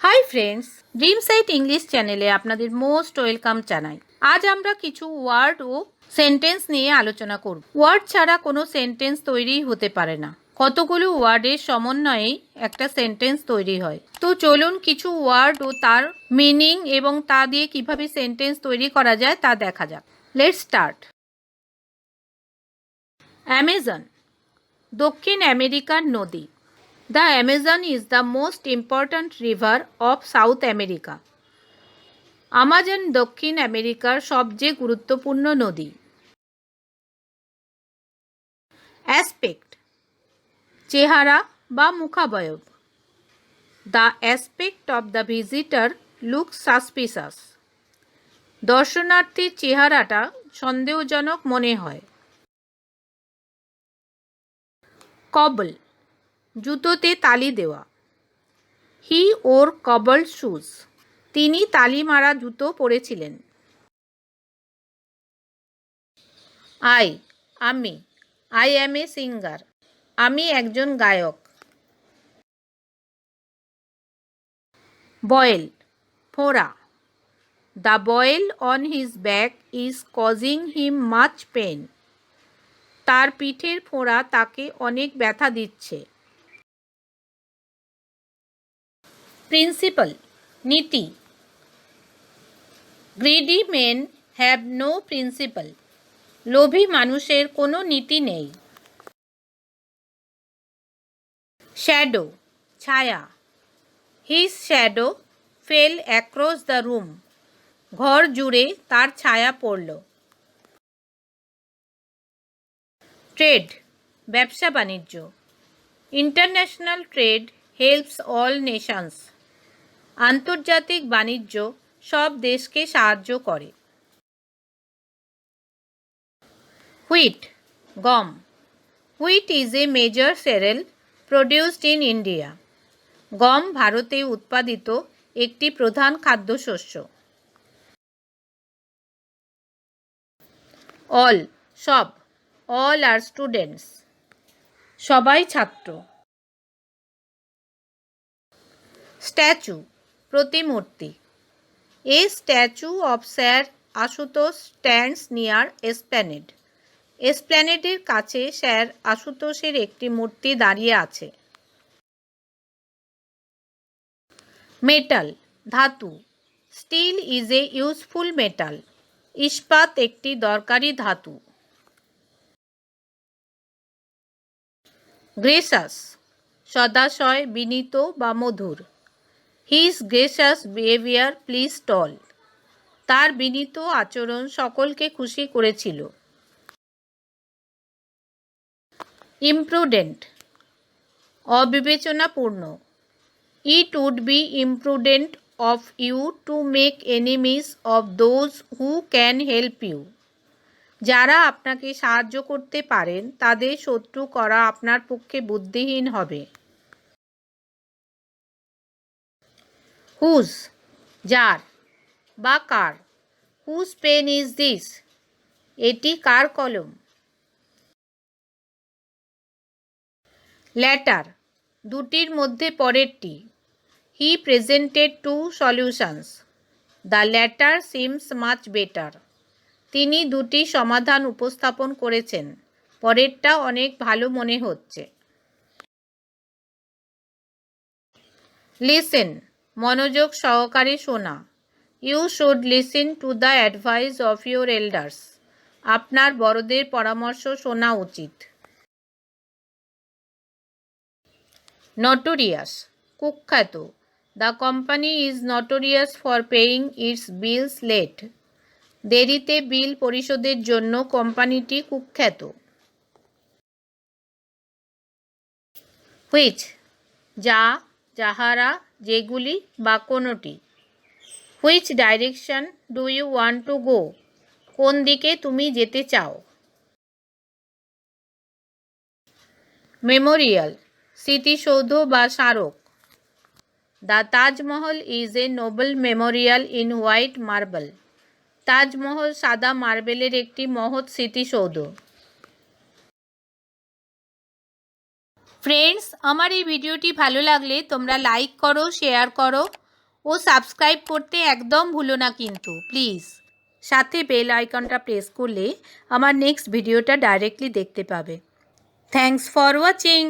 Hi friends, ড্রিমসাইট English চ্যানেলে আপনাদের most welcome জানাই। আজ আমরা কিছু ওয়ার্ড ও সেন্টেন্স নিয়ে আলোচনা করব। ওয়ার্ড ছাড়া কোনো সেন্টেন্স তৈরি হতে পারে না। কতগুলো ওয়ার্ডের সমন্বয়েই একটা সেন্টেন্স তৈরি হয়। তো চলুন কিছু ওয়ার্ড ও তার মিনিং এবং তা দিয়ে কিভাবে সেন্টেন্স তৈরি করা যায় তা দেখা যাক। Let's start. অ্যামাজন, দক্ষিণ আমেরিকার নদী। The Amazon is the most important river of South America. Amazon দক্ষিণ আমেরিকার সবচেয়ে গুরুত্বপূর্ণ নদী। অ্যাসপেক্ট, চেহারা বা মুখাবয়ব। The aspect of the visitor looks suspicious. দর্শনার্থীর চেহারাটা সন্দেহজনক মনে হয়। কবল, জুতোতে তালি দেওয়া। হি ওর কবল শুজ। তিনি তালি মারা জুতো পরেছিলেন। আমি অ্যাম এ সিঙ্গার। আমি একজন গায়ক। বয়েল, ফোঁড়া। The boil on his back is causing him much pain. তার পিঠের ফোঁড়া তাকে অনেক ব্যথা দিচ্ছে। প্রিন্সিপাল, নীতি। Greedy men have no principle. লোভী মানুষের কোনো নীতি নেই। শ্যাডো, ছায়া। His shadow fell across the room. ঘর জুড়ে তার ছায়া পড়ল। ট্রেড, ব্যবসা বাণিজ্য। International trade helps all nations. আন্তর্জাতিক বাণিজ্য সব দেশকে সাহায্য করে। হুইট, গম। Wheat is a major cereal produced in India. গম ভারতে উৎপাদিত একটি প্রধান খাদ্যশস্য। অল, সব। অল আর স্টুডেন্টস, সবাই ছাত্র। স্ট্যাচু, প্রতিমূর্তি। A statue of sir Ashutosh stands near Esplanade. এসপ্ল্যানেডের কাছে স্যার আশুতোষের একটি মূর্তি দাঁড়িয়ে আছে। মেটাল, ধাতু। Steel is a useful metal. ইস্পাত একটি দরকারি ধাতু। গ্রেসাস, সদাশয়, বিনীত বা মধুর। His gracious behaviour pleased all. তার বিনীত আচরণ সকলকে খুশি করেছিল। ইমপ্রুডেন্ট, অবিবেচনাপূর্ণ। It would be imprudent of you to make enemies of those who can help you. যারা আপনাকে সাহায্য করতে পারেন তাদের শত্রু করা আপনার পক্ষে বুদ্ধিহীন হবে। হুজ, যার বা কার। Whose pen is this. এটি কার কলম। ল্যাটার, দুটির মধ্যে পরেরটি। He presented two solutions. The latter seems much better. তিনি দুটি সমাধান উপস্থাপন করেছেন, পরেরটা অনেক ভালো মনে হচ্ছে। লিসেন, মনোযোগ সহকারে শোনা। You should listen to the advice of your elders. আপনার বড়দের পরামর্শ শোনা উচিত। নটোরিয়াস, কুখ্যাত। The company is notorious for paying its bills late. দেরিতে বিল পরিশোধের জন্য কোম্পানিটি কুখ্যাত। হুইচ, যা, যাহারা, যেগুলি বা কোনোটি। Which direction do you want to go. কোন দিকে তুমি যেতে চাও। মেমোরিয়াল, স্মৃতিসৌধ বা স্মারক। The Taj Mahal is a noble memorial in white marble. Taj Mahal সাদা মার্বেলের একটি মহৎ স্মৃতিসৌধ। ফ্রেন্ডস, আমার এই ভিডিওটি ভালো লাগলে তোমরা লাইক করো, শেয়ার করো ও সাবস্ক্রাইব করতে একদম ভুলো না কিন্তু প্লিজ। সাথে বেল আইকনটা প্রেস করলে আমার নেক্সট ভিডিওটা ডাইরেক্টলি দেখতে পাবে। Thanks for watching.